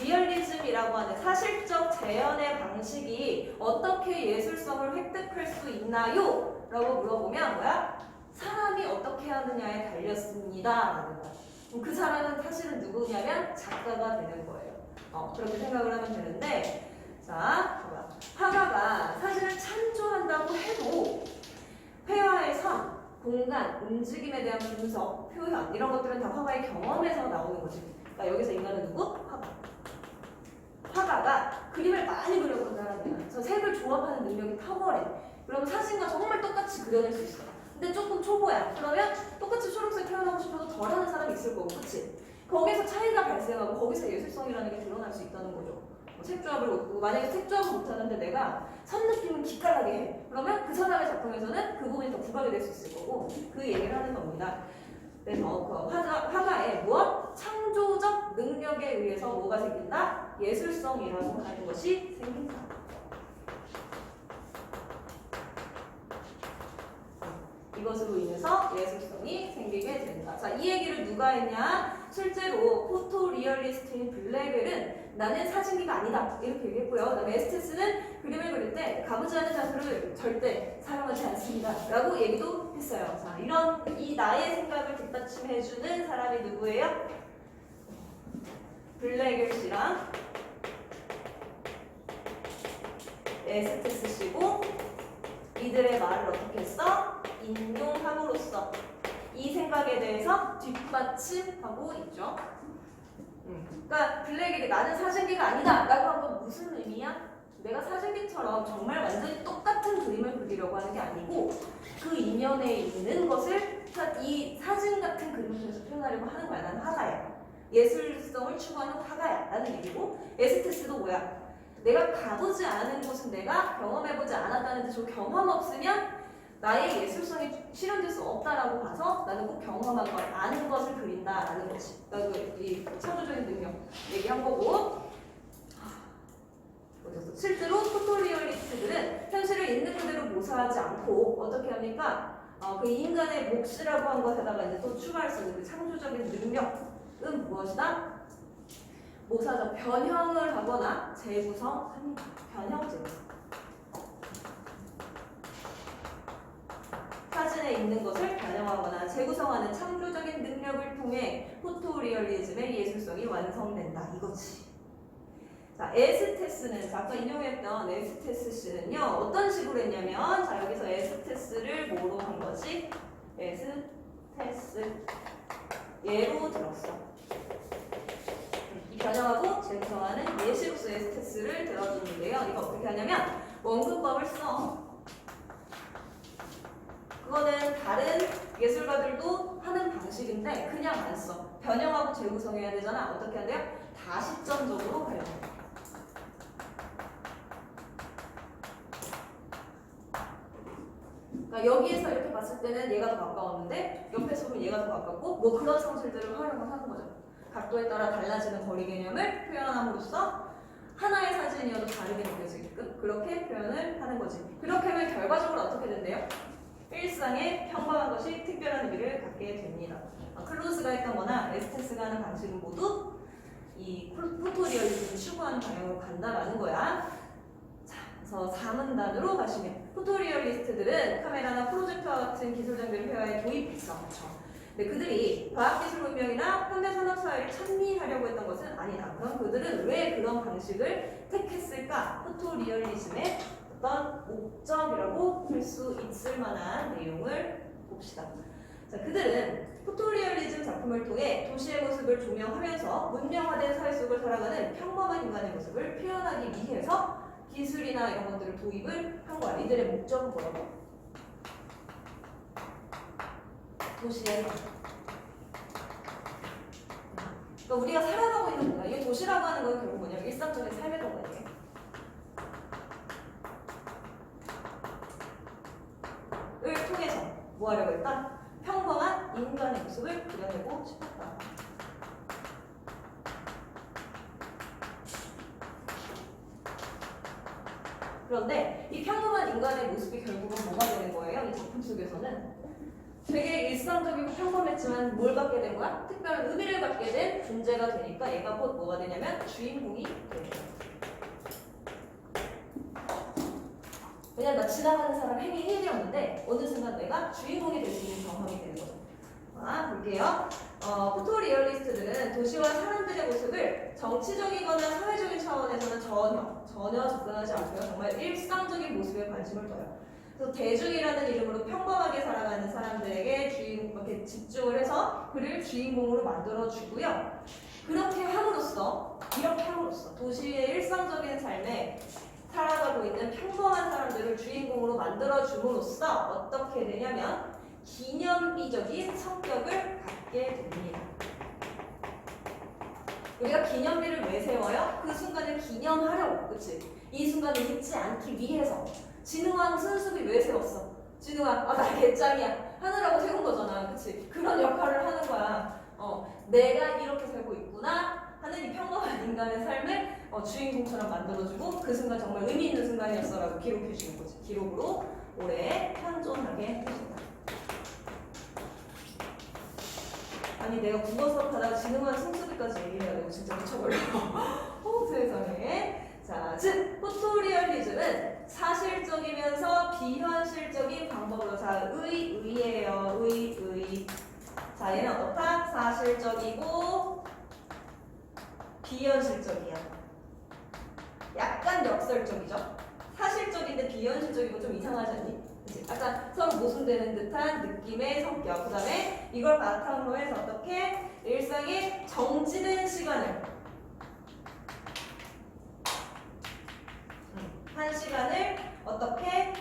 리얼리즘이라고 하는 사실적 재현의 방식이 어떻게 예술성을 획득할 수 있나요? 라고 물어보면 뭐야? 사람이 어떻게 하느냐에 달렸습니다 라는 거야. 그 사람은 사실은 누구냐면 작가가 되는 거예요. 그렇게 생각을 하면 되는데 자, 봐봐. 화가가 사진을 창조한다고 해도 회화의 삶, 공간, 움직임에 대한 분석, 표현 이런 것들은 다 화가의 경험에서 나오는 거지. 그러니까 여기서 인간은 누구? 화가. 화가가 그림을 많이 그려본 사람이야. 저 색을 조합하는 능력이 탁월해. 그러면 사진과 정말 똑같이 그려낼 수 있어. 근데 조금 초보야. 그러면 똑같이 초록색 표현하고 싶어도 덜하는 사람이 있을 거고, 그치? 거기서 차이가 발생하고 거기서 예술성이라는 게 드러날 수 있다는 거죠. 색조합을 못하고 만약에 색조합을 못하는데 내가 선 느낌을 기깔나게 해. 그러면 그 사람의 작품에서는 그 부분이 더 부각이 될 수 있을 거고 그 얘기를 하는 겁니다. 그래서 그 화가의 무엇? 창조적 능력에 의해서 뭐가 생긴다? 예술성이라고 하는 것이 생긴다. 이것으로 인해서 예술성이 생기게 된다. 자, 이 얘기를 누가 했냐? 실제로 포토 리얼리스트인 블레겔은 나는 사진기가 아니다 이렇게 얘기했고요. 그다음에 에스테스는 그림을 그릴 때 가부지 않은 자세를 절대 사용하지 않습니다 라고 얘기도 했어요. 자, 이 나의 생각을 뒷받침해주는 사람이 누구예요? 블레겔 씨랑 에스테스 씨고 이들의 말을 어떻게 했어? 인용함으로써 이 생각에 대해서 뒷받침하고 있죠. 그러니까 블레겔이 나는 사진기가 아니다 라고 한 건 무슨 의미야? 내가 사진기처럼 정말 완전히 똑같은 그림을 그리려고 하는 게 아니고 그 이면에 있는 것을 이 사진 같은 그림을 통해서 표현하려고 하는 거야. 나는 화가야. 예술성을 추구하는 화가야 라는 얘기고 에스테스도 뭐야? 내가 가보지 않은 곳은 내가 경험해보지 않았다는 듯이 경험 없으면 나의 예술성이 실현될 수 없다라고 봐서 나는 꼭 경험한 걸 아는 것을 그린다라는 거지. 그러니까 이 창조적인 능력 얘기한 거고. 실제로 포토리얼리스트들은 현실을 있는 그대로 묘사하지 않고 어떻게 합니까? 그 인간의 몫이라고 한 것에다가 이제 또 추가할 수 있는 그 창조적인 능력은 무엇이다? 모사적 변형을 하거나 재구성합니다. 변형 재구성. 사진에 있는 것을 변형하거나 재구성하는 창조적인 능력을 통해 포토리얼리즘의 예술성이 완성된다. 이거지. 자, 에스테스는 아까 인용했던 에스테스 씨는요 어떤 식으로 했냐면 자 여기서 에스테스를 뭐로 한 거지? 에스테스 예로 들었어. 이 변형하고 재구성하는 예시로서 에스테스를 들어주는데요. 이거 어떻게 하냐면 원근법을 써. 그거는 다른 예술가들도 하는 방식인데 그냥 안 써. 변형하고 재구성해야 되잖아. 어떻게 해야 돼요? 다시점적으로 가야 돼. 그러니까 여기에서 이렇게 봤을 때는 얘가 더 가까웠는데 옆에서 보면 얘가 더 가깝고 뭐 그런 성질들을 활용을 하는 거죠. 각도에 따라 달라지는 거리 개념을 표현함으로써 하나의 사진이어도 다르게 느껴지게끔 그렇게 표현을 하는 거지. 그렇게 하면 결과적으로 어떻게 된대요? 일상에 평범한 것이 특별한 의미를 갖게 됩니다. 클로즈가 했던 거나 에스테스가 하는 방식은 모두 이 포토리얼리즘을 추구하는 방향으로 간다라는 거야. 자, 그래서 4문단으로 가시면 포토리얼리스트들은 카메라나 프로젝터와 같은 기술 장비를 회화에 도입했어. 그렇죠? 근데 그들이 과학기술 문명이나 현대산업사회를 찬미하려고 했던 것은 아니다. 그럼 그들은 왜 그런 방식을 택했을까? 포토리얼리즘의 어떤 목적이라고 할 수 있을 만한 내용을 봅시다. 자, 그들은 포토리얼리즘 작품을 통해 도시의 모습을 조명하면서 문명화된 사회 속을 살아가는 평범한 인간의 모습을 표현하기 위해서 기술이나 이런 것들을 도입을 한 거야. 이들의 목적은 뭐라고? 도시에서. 그러니까 우리가 살아가고 있는 공간. 이 도시라고 하는 건 결국 뭐냐면 일상적인 삶의 공간이에요. 을 통해서 뭐 하려고 했다? 평범한 인간의 모습을 그려내고 싶었다. 그런데 이 평범한 인간의 모습이 결국은 뭐가 되는 거예요? 이 작품 속에서는 되게 일상적이고 평범했지만 뭘 갖게 된 거야? 특별한 의미를 갖게 된 존재가 되니까 얘가 곧 뭐가 되냐면 주인공이 되는 거야. 왜냐면 나 지나가는 사람 행위 1이었는데 어느 순간 내가 주인공이 될 수 있는 경험이 되는 거죠. 볼게요. 포토리얼리스트들은 도시와 사람들의 모습을 정치적이거나 사회적인 차원에서는 전혀 접근하지 않고요. 정말 일상적인 모습에 관심을 둬요. 그래서 대중이라는 이름으로 평범하게 살아가는 사람들에게 이렇게 집중을 해서 그를 주인공으로 만들어주고요. 이렇게 함으로써 도시의 일상적인 삶에 살아가고 있는 평범한 사람들을 주인공으로 만들어줌으로써 어떻게 되냐면 기념비적인 성격을 갖게 됩니다. 우리가 기념비를 왜 세워요? 그 순간을 기념하려고, 그치? 이 순간을 잊지 않기 위해서. 진흥왕 순수비 왜 세웠어? 진흥왕, 나 개짱이야 하느라고 세운 거잖아, 그치? 그런 역할을 하는 거야. 내가 이렇게 살고 있구나 하는 이 평범한 인간의 삶을 주인공처럼 만들어주고 그 순간 정말 의미 있는 순간이었어라고 기록해주는 거지. 기록으로 오래 현존하게 해준다. 아니 내가 국어 수업하다가 진흥한 승수비까지 얘기해야 되고 진짜 미쳐버려. 세상에. 자, 즉 포토리얼리즘은 사실적이면서 비현실적인 방법으로 자, 의예요. 의. 자, 얘는 어떻다? 사실적이고 비현실적이야. 약간 역설적이죠? 사실적인데 비현실적이고 좀 이상하지 않니? 그치? 약간 서로 모순되는 듯한 느낌의 성격. 그 다음에 이걸 바탕으로 해서 어떻게 일상의 정지된 시간을 한 시간을 어떻게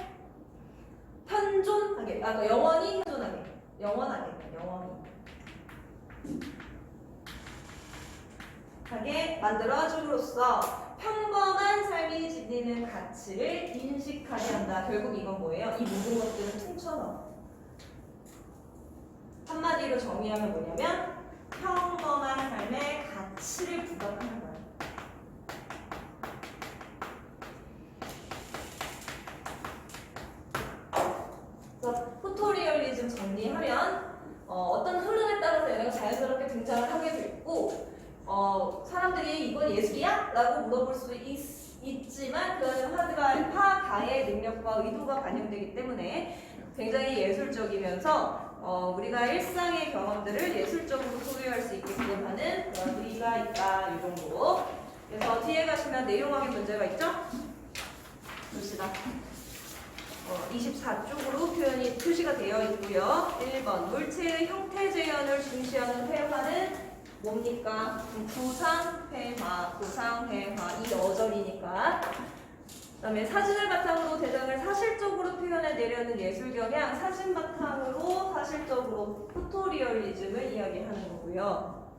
현존하게, 영원히 현존하게, 영원히 하게 만들어줌으로써 평범한 삶이 지니는 가치를 인식하게 한다. 결국 이건 뭐예요? 이 모든 것들은 없잖아. 한마디로 정의하면 뭐냐면 평범한 삶의 가치를 부각하는 거야. 그래서 포토리얼리즘 정리하면 어떤 흐름에 따라서 얘네가 자연스럽게 등장을 하게 됐고 사람들이 이건 예술이야? 라고 물어볼 수도 있지만 그 안에 화가의 능력과 의도가 반영되기 때문에 굉장히 예술적이면서 우리가 일상의 경험들을 예술적으로 소유할 수 있게끔 하는 그런 의의가 있다. 이 정도. 그래서 뒤에 가시면 내용학의 문제가 있죠? 봅시다. 24쪽으로 표시가 되어 있고요. 1번 물체의 형태 재현을 중시하는 회화는 뭡니까? 구상회화, 구상회화 이 어절이니까. 그다음에 사진을 바탕으로 대상을 사실적으로 표현해내려는 예술 경향, 사진 바탕으로 사실적으로 포토리얼리즘을 이야기하는 거고요.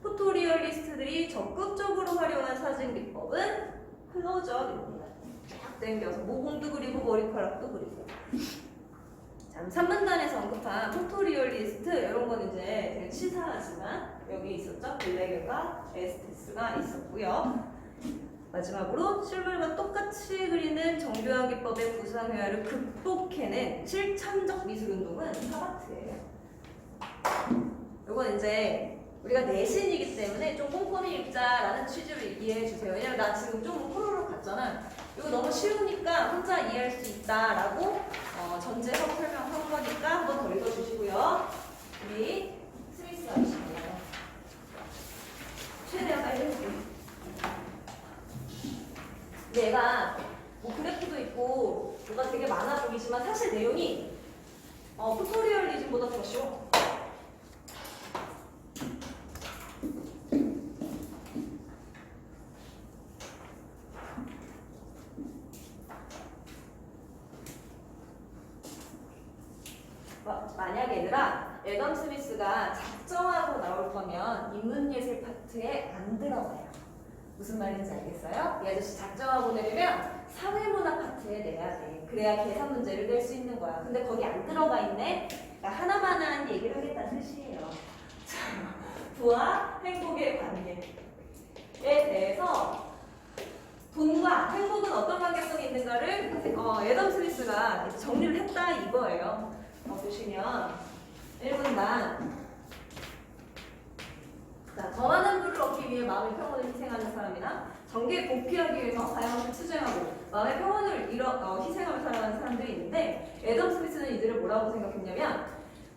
포토리얼리스트들이 적극적으로 활용한 사진 기법은 클로즈업입니다. 쫙 당겨서 모공도 그리고 머리카락도 그리고. 자, 3문단에서 언급한 포토리얼리스트 이런 건 이제 되게 치사하지만 여기 있었죠? 블레겔과 에스테스가 있었고요. 마지막으로 실물과 똑같이 그리는 정교한 기법의 구상회화를 극복해낸 실천적 미술운동은 팝아트예요. 이건 이제 우리가 내신이기 때문에 좀 꼼꼼히 읽자라는 취지로 이해해 주세요. 왜냐면 나 지금 좀 호로록 갔잖아. 이거 너무 쉬우니까 혼자 이해할 수 있다라고 전제하고 설명한 거니까 한 번 더 읽어주시고요. 우리 스미스가 있습니다. 최대한 빨리 해볼게요. 얘가 뭐 그래프도 있고 뭐가 되게 많아 보이지만 사실 내용이 포토리얼리즘보다 더 쉬워. 만약 얘들아 애덤 스미스가 작정하고 나올 거면 인문예술 파트에 안 들어가요. 무슨 말인지 알겠어요? 이 아저씨 작정하고 내려면 사회문화 파트에 내야 돼. 그래야 계산 문제를 낼 수 있는 거야. 근데 거기 안 들어가 있네? 그러니까 하나만한 얘기를 하겠다는 뜻이에요. 부와 행복의 관계에 대해서 돈과 행복은 어떤 관계성이 있는가를 애덤 스미스가 정리를 했다 이거예요. 보시면 1분단 자, 더 많은 부를 얻기 위해 마음의 평온을 희생하는 사람이나 정계에 복귀하기 위해서 다양한 것을 투쟁하고 마음의 평온을 희생하며 살아가는 사람들이 있는데 애덤 스미스는 이들을 뭐라고 생각했냐면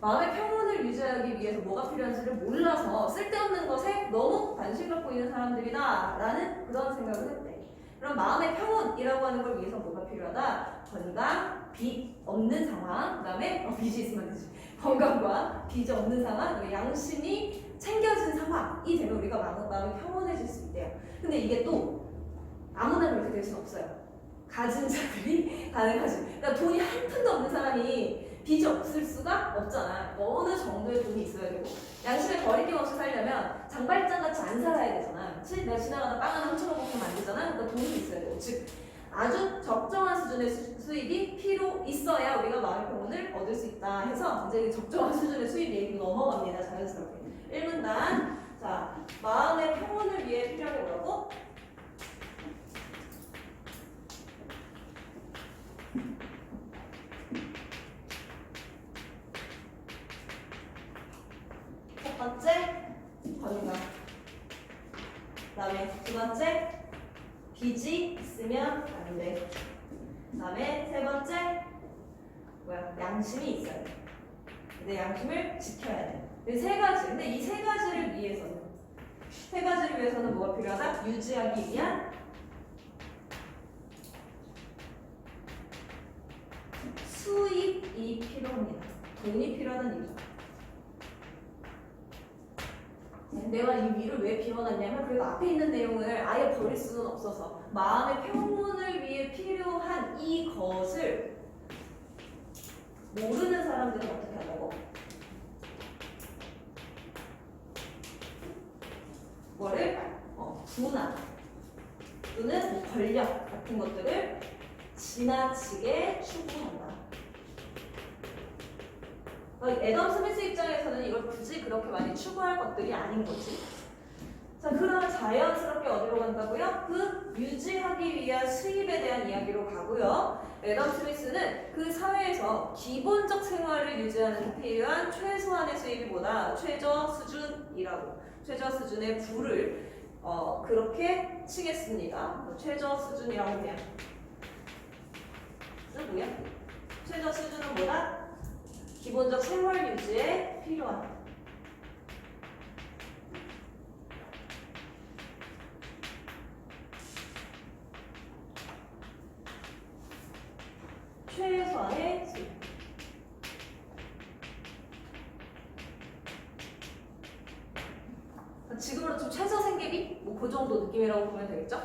마음의 평온을 유지하기 위해서 뭐가 필요한지를 몰라서 쓸데없는 것에 너무 관심 갖고 있는 사람들이다 라는 그런 생각을 했대. 그럼 마음의 평온이라고 하는 걸 위해서 뭐가 필요하다? 건강, 빚 없는 상황, 그 다음에 빚이 있으면 되지. 건강과 빚이 없는 상황, 양심이 챙겨진 상황이 되면 우리가 마음이 평온해질 수 있대요. 근데 이게 또 아무나 그렇게 될 수는 없어요. 가진 자들이 가능하지. 그러니까 돈이 한 푼도 없는 사람이 빚이 없을 수가 없잖아. 어느 정도의 돈이 있어야 되고 양심에 거리낌 없이 살려면 장발장같이 안 살아야 되잖아. 내가 지나가다 빵 하나 훔쳐먹고 먹으면 안 되잖아. 그러니까 돈이 있어야 되고 즉 아주 적정한 수준의 수입이 필요 있어야 우리가 마음의 평온을 얻을 수 있다 해서 이제 적정한 수준의 수입 얘기로 넘어갑니다. 자연스럽게. 1문단 자 마음의 평온을 위해 필요한 게 뭐라고? 첫 번째 건강 그 다음에 두 번째 빚이 있으면 안 돼. 그 다음에 세 번째 양심이 있어야 돼. 내 양심을 지켜야 돼. 이 세 가지. 근데 이 세 가지를 위해서는 뭐가 필요하다? 유지하기 위한 수입이 필요합니다. 돈이 필요하다는 얘기죠. 내가 이 위를 왜 비워놨냐면 그리고 앞에 있는 내용을 아예 버릴 수는 없어서 마음의 평온을 위해 필요한 이것을 모르는 사람들은 어떻게 하냐고? 뭐를? 부나 또는 뭐 권력 같은 것들을 지나치게 추구한다. 그러니까 애덤 스미스 입장에서는 이걸 굳이 그렇게 많이 추구할 것들이 아닌 거지. 자, 그러면 자연스럽게 어디로 간다고요? 그 유지하기 위한 수입에 대한 이야기로 가고요. 애덤 스미스는 그 사회에서 기본적 생활을 유지하는 데 필요한 최소한의 수입보다 최저 수준이라고, 최저 수준의 부를 그렇게 치겠습니다. 최저 수준이라고 그냥 쓰고요. 최저 수준은 뭐다? 기본적 생활 유지에 필요한 최소한의 수입. 지금으로 좀 최저 생계비? 뭐 그 정도 느낌이라고 보면 되겠죠?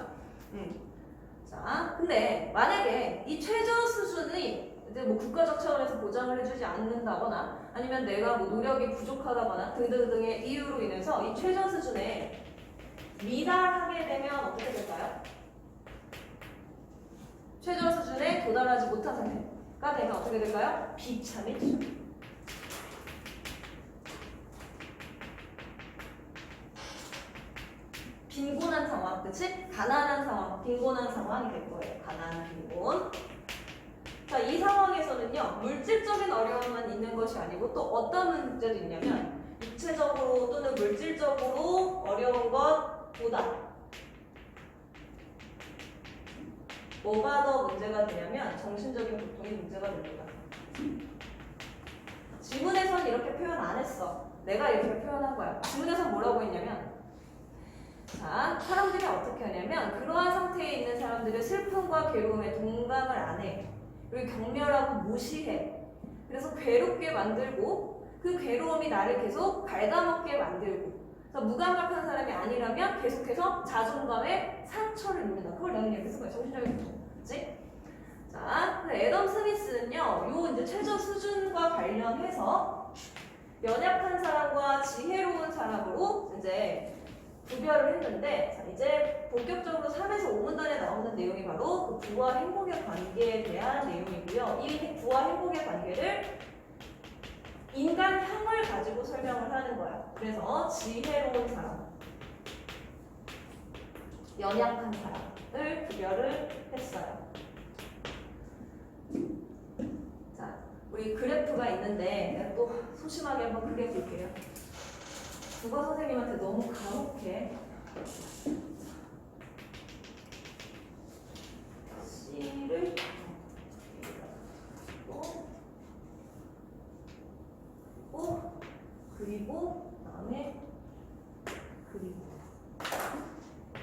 자, 근데 만약에 이 최저 수준이 이제 뭐 국가적 차원에서 보장을 해주지 않는다거나 아니면 내가 뭐 노력이 부족하다거나 등등등의 이유로 인해서 이 최저 수준에 미달하게 되면 어떻게 될까요? 최저 수준에 도달하지 못한 상태가 되면 어떻게 될까요? 비참해지죠. 빈곤한 상황, 그치? 가난한 상황, 빈곤한 상황이 될 거예요. 가난, 빈곤. 자, 이 상황에서는요, 물질적인 어려움만 있는 것이 아니고 또 어떤 문제도 있냐면 육체적으로 또는 물질적으로 어려운 것보다 뭐가 더 문제가 되냐면 정신적인 고통이 문제가 됩니다. 지문에선 이렇게 표현 안 했어. 내가 이렇게 표현한 거야. 지문에선 뭐라고 했냐면 자, 사람들이 어떻게 하냐면 그러한 상태에 있는 사람들의 슬픔과 괴로움에 동감을 안 해. 그리고 경멸하고 무시해. 그래서 괴롭게 만들고 그 괴로움이 나를 계속 갉아먹게 만들고 그래서 무감각한 사람이 아니라면 계속해서 자존감에 상처를 입는다. 그걸 내가 이렇게 쓴 거야. 정신적인 고통. 그치? 자, 애덤 스미스는요, 요 이제 최저 수준과 관련해서 연약한 사람과 지혜로운 사람으로 이제 구별을 했는데, 자, 이제 본격적으로 3에서 5문단에 나오는 내용이 바로 그 부와 행복의 관계에 대한 내용이고요. 이 부와 행복의 관계를 인간형을 가지고 설명을 하는 거야. 그래서 지혜로운 사람, 연약한 사람을 구별을 했어요. 자, 우리 그래프가 있는데 내가 또 소심하게 한번 그려볼게요. 국어 선생님한테 너무 과묵해. C를 그리고 그다음에 그리고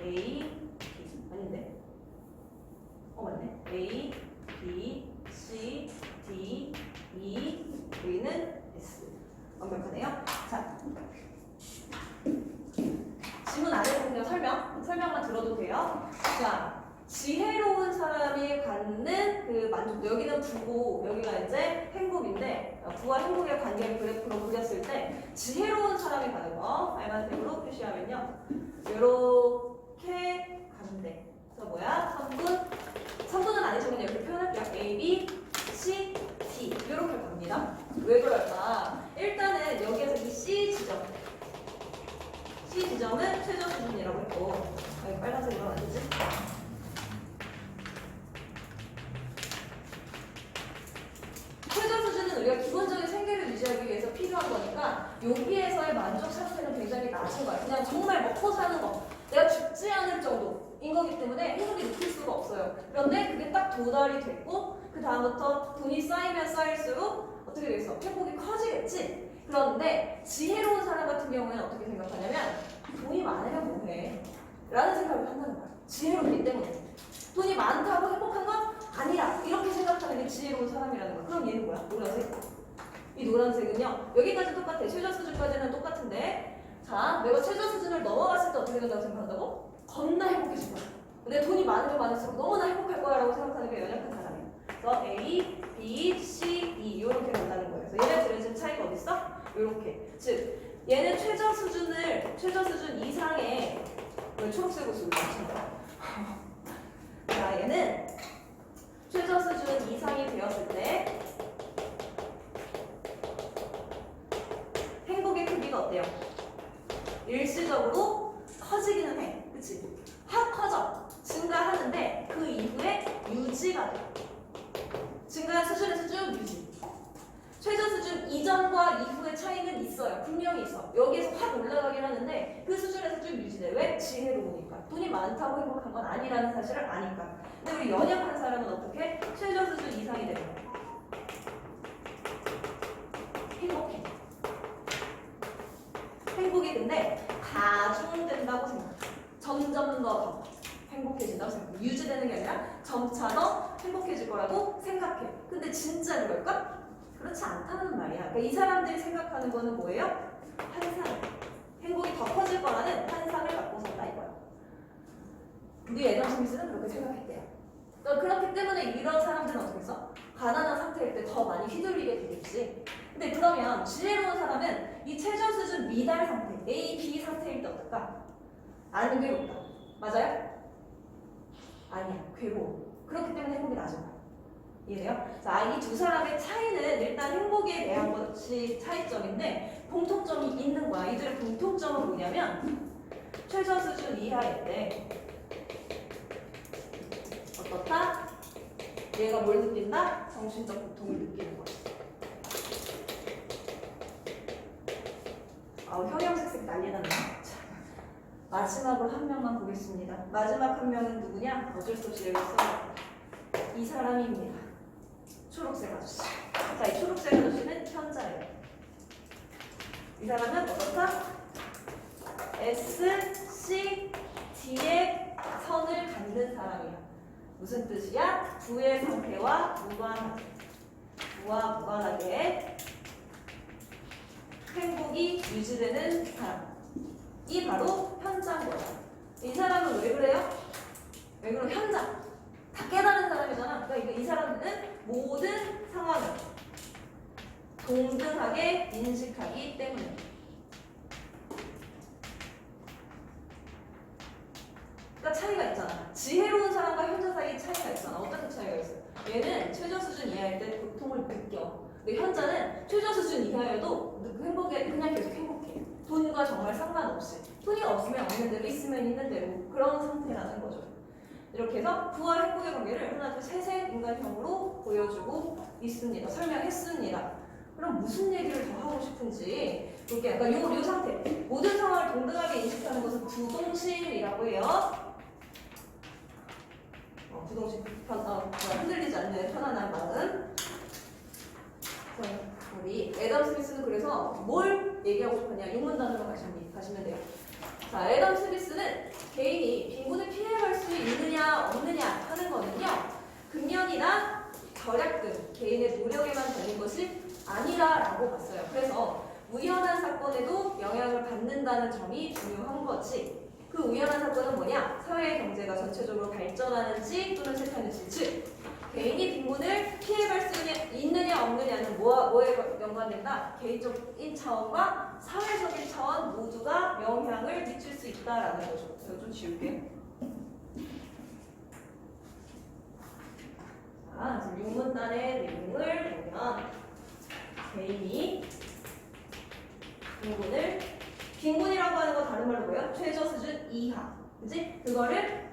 A, B 아닌데? 맞네. A, B, C, D, E, V는 S. 완벽하네요. 자. 지문 아래 보면 설명만 들어도 돼요. 자, 지혜로운 사람이 갖는 그 만족도, 여기는 부고 여기가 이제 행복인데 부와 행복의 관계를 그래프로 그렸을 때 지혜로운 사람이 가는 거 빨간색으로 표시하면요, 이렇게 가는데, 그래서 뭐야? 성분은 아니죠. 그냥 이렇게 표현할게요. A, B, C, D 이렇게 갑니다. 왜 그럴까? 일단은 여기에서 이 C 지점은 최저 수준이라고 했고, 여기 빨간색으로 아니지? 최저 수준은 우리가 기본적인 생계를 유지하기 위해서 필요한 거니까 여기에서의 만족 상태는 굉장히 낮은 거야. 그냥 정말 먹고 사는 거, 내가 죽지 않을 정도인 거기 때문에 행복이 느낄 수가 없어요. 그런데 그게 딱 도달이 됐고 그 다음부터 돈이 쌓이면 쌓일수록 어떻게 되겠어? 행복이 커지겠지? 그런데 지혜로운 사람 같은 경우에는 어떻게 생각하냐면 돈이 많으면 뭐해? 라는 생각을 한다는 거야. 지혜롭기 때문에. 돈이 많다고 행복한 건 아니야. 이렇게 생각하는 게 지혜로운 사람이라는 거야. 그럼 얘는 뭐야? 노란색. 이 노란색은요, 여기까지 똑같아. 최저 수준까지는 똑같은데, 자, 내가 최저 수준을 넘어갔을 때 어떻게 된다고 생각한다고? 겁나 행복해질 거야. 내 돈이 많으면 많을수록 너무나 행복할 거야 라고 생각하는 게 연약한 사람이야. 그래서 A, B, C, D 이렇게 간다는 거예요. 그래서 얘네들은 지금 차이가 어디 있어? 이렇게. 즉 얘는 최저 수준 이상의, 왜 초록색으로 쓰고 있습니다. 자, 얘는 최저 수준 이상이 되었을 때 어때요? 일시적으로 커지기는 해. 그치? 확 커져. 증가하는데 그 이후에 유지가 돼. 증가한 수준에서 쭉 유지. 최저 수준 이전과 이후의 차이는 있어요. 분명히 있어. 여기에서 확 올라가긴 하는데 그 수준에서 쭉 유지돼. 왜? 지혜로우니까. 돈이 많다고 행복한 건 아니라는 사실을 아니까. 근데 우리 연약한 사람은 어떻게? 최저 수준 이상이 되는 거야. 행복해. 행복이 근데 가중된다고 생각해. 점점 더 행복해진다고 생각해. 유지되는 게 아니라 점차 더 행복해질 거라고 생각해. 근데 진짜 그럴까? 그렇지 않다는 말이야. 그러니까 이 사람들이 생각하는 거는 뭐예요? 환상. 행복이 더 커질 거라는 환상을 갖고 산다 이거야. 우리 애덤 스미스는 그렇게 생각했대요. 그러니까 그렇기 때문에 이런 사람들은 어떻게 했어? 가난한 상태일 때 더 많이 휘둘리게 되겠지. 근데 그러면 지혜로운 사람은 이 최저 수준 미달 상태, A, B 상태일 때 어떨까? 안 괴롭다. 맞아요? 아니야. 괴로워. 그렇기 때문에 행복이 낮은 거야. 이해돼요? 자, 이 두 사람의 차이는 일단 행복에 대한 것이 차이점인데 공통점이 있는 거야. 이들의 공통점은 뭐냐면 최저 수준 이하일 때 어떻다? 얘가 뭘 느낀다? 정신적 고통을 느끼는 거야. 형형색색 난리 났네. 자, 마지막으로 한 명만 보겠습니다. 마지막 한 명은 누구냐? 어쩔 수 없이 여기 써요. 이 사람입니다. 초록색 아저씨. 자, 이 초록색 아저씨는 현자예요. 이 사람은 어떻다? S, C, D의 선을 갖는 사람이야. 무슨 뜻이야? 부의 상태와 무관하게 행복이 유지되는 사람. 이 바로 현자인 거야. 이 사람은 왜 그래요? 왜 그럼 현자. 다 깨달은 사람이잖아. 그러니까 이 사람들은 모든 상황을 동등하게 인식하기 때문에. 그러니까 차이가 있잖아. 지혜로운 사람과 현자 사이에 차이가 있잖아. 어떻게 차이가 있어? 얘는 최저 수준 이하일 때 고통을 느껴. 근데 현자는 최저 수준 이하여도 행복에 그냥 계속 행복해. 돈과 정말 상관없이. 돈이 없으면 없는 대로, 있으면 있는 대로 그런 상태라는 거죠. 이렇게 해서 부와 행복의 관계를 하나, 둘, 셋의 인간형으로 보여주고 있습니다. 설명했습니다. 그럼 무슨 얘기를 더 하고 싶은지 이렇게 약간 요 상태. 모든 상황을 동등하게 인식하는 것은 부동실이라고 해요. 부동실 흔들리지 않는 편안한 마음. 우리 애덤 스미스는 그래서 뭘 얘기하고 싶었냐? 용문단으로 가시면 돼요. 자, 애덤 스미스는 개인이 빈곤을 피해갈 수 있느냐 없느냐 하는 거는요, 금연이나 절약 등 개인의 노력에만 되는 것이 아니라라고 봤어요. 그래서 우연한 사건에도 영향을 받는다는 점이 중요한 거지. 그 우연한 사건은 뭐냐? 사회 경제가 전체적으로 발전하는지 또는 실패하는지. 즉 개인이 빈곤을 피해갈 수 있느냐 없느냐는 뭐에 연관된다? 개인적인 차원과 사회적인 차원 모두가 영향을 미칠 수 있다라는 거죠. 이거 좀 지울게. 자, 지금 용문단의 내용을 보면 개인이 빈곤이라고 하는 거 다른 말로 뭐예요? 최저 수준 이하. 그지? 그거를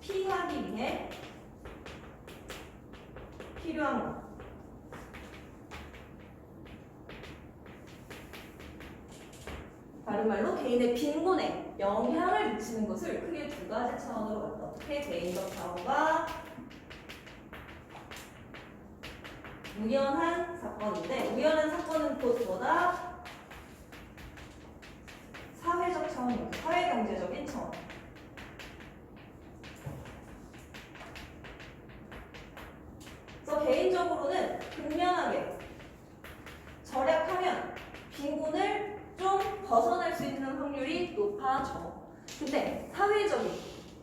피하기 위해 필요한 거. 다른 말로 개인의 빈곤에 영향을 미치는 것을 크게 두 가지 차원으로 봤다. 어떻게? 개인적 차원과 우연한 사건인데, 우연한 사건은 곧 뭐다? 사회적 차원입니다. 사회경제적인 차원. 그래서 개인적으로는 극명하게 절약하면 빈곤을 좀 벗어날 수 있는 확률이 높아져. 근데 사회적인,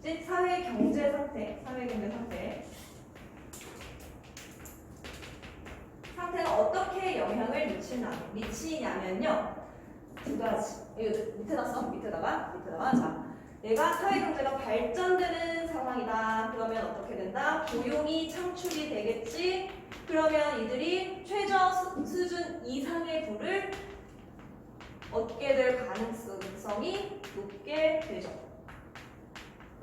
즉 사회경제 상태가 어떻게 영향을 미치냐면요, 두 가지. 이거 밑에다가 자, 내가 사회경제가 발전되는 상황이다. 그러면 어떻게 된다? 고용이 창출이 되겠지. 그러면 이들이 최저 수준 이상의 부를 얻게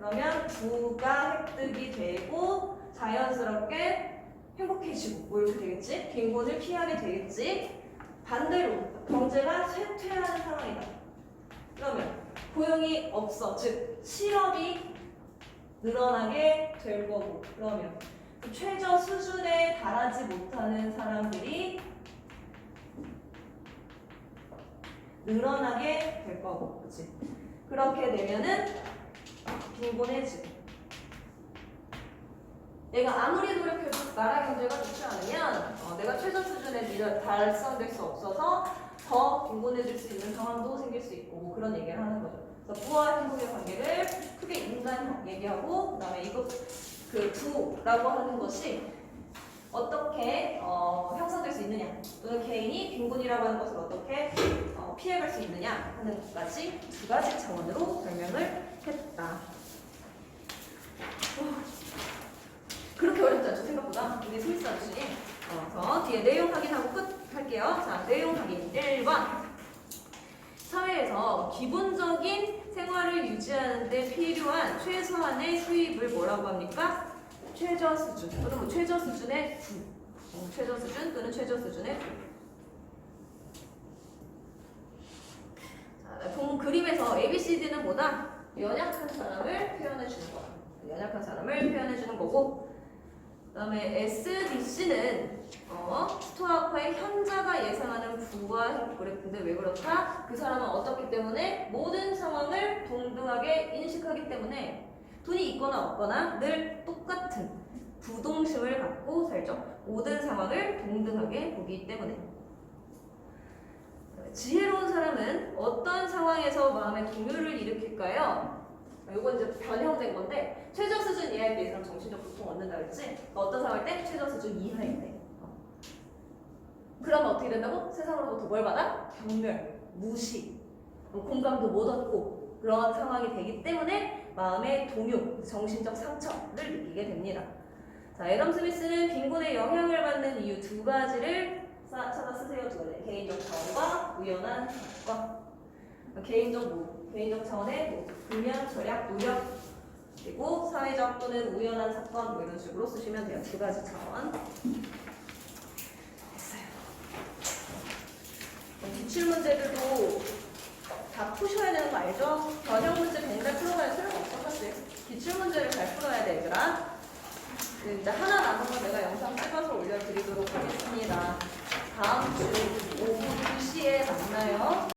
그러면 부가 획득이 되고 자연스럽게 행복해지고 뭐 이렇게 되겠지? 빈곤을 피하게 되겠지? 반대로 경제가 쇠퇴하는 상황이다. 그러면 고용이 없어. 즉 실업이 늘어나게 될 거고 그러면 그 최저 수준에 달하지 못하는 사람들이 늘어나게 될 거고 그렇지? 그렇게 되면은 빈곤해지고 내가 아무리 노력해도 나라 경제가 좋지 않으면 내가 최저 수준에 달성될 수 없어서 더 빈곤해질 수 있는 상황도 생길 수 있고 뭐 그런 얘기를 하는 거죠. 그래서 부와 행복의 관계를 크게 인간 얘기하고 그다음에 이거 그 부라고 하는 것이 어떻게 형성될 수 있느냐 또는 개인이 빈곤이라고 하는 것을 어떻게 피해갈 수 있느냐 하는 것까지 두 가지 차원으로 설명을 했다. 그렇게 어렵지 않죠 생각보다 우리 스미스 아저씨. 그래서 뒤에 내용 확인하고 끝 할게요. 자 내용 확인 1번 사회에서 기본적인 생활을 유지하는 데 필요한 최소한의 수입을 뭐라고 합니까? 최저 수준 또는 뭐 최저 수준의 부 최저 수준 또는 최저 수준의 부. 자, 본 그림에서 ABCD는 뭐다? 연약한 사람을 표현해 주는 거야. 연약한 사람을 표현해 주는 거고 그 다음에 SDC는 스토아커의 현자가 예상하는 부와 그랬는데 왜 그렇다? 그 사람은 어떻기 때문에 모든 상황을 동등하게 인식하기 때문에 돈이 있거나 없거나 늘 똑같은 부동심을 갖고 살죠. 모든 상황을 동등하게 보기 때문에. 지혜로운 사람은 어떤 상황에서 마음의 동요를 일으킬까요? 이건 이제 변형된 건데 최저 수준 이하일 때 이 사람 정신적 고통 얻는다 그랬지? 어떤 상황일 때? 최저 수준 이하일 때. 그러면 어떻게 된다고? 세상으로부터 뭘 받아? 경멸, 무시, 공감도 못 얻고 그런 상황이 되기 때문에 마음의 동요, 정신적 상처를 느끼게 됩니다. 자, 애덤 스미스는 빈곤의 영향을 받는 이유 두 가지를 찾아 쓰세요. 두 가지. 개인적 차원과 우연한 사건. 개인적 차원의 뭐 분량, 절약, 노력 그리고 사회적 또는 우연한 사건 뭐 이런 식으로 쓰시면 돼요. 두 가지 차원. 됐어요. 기출 문제들도 다 푸셔야 되는 거 알죠? 변형 문제 백날 풀어가야 소용없어 사실. 기출 문제를 잘 풀어야 돼 얘들아. 이제 하나 남은 거 내가 영상 찍어서 올려드리도록 하겠습니다. 다음 주 오후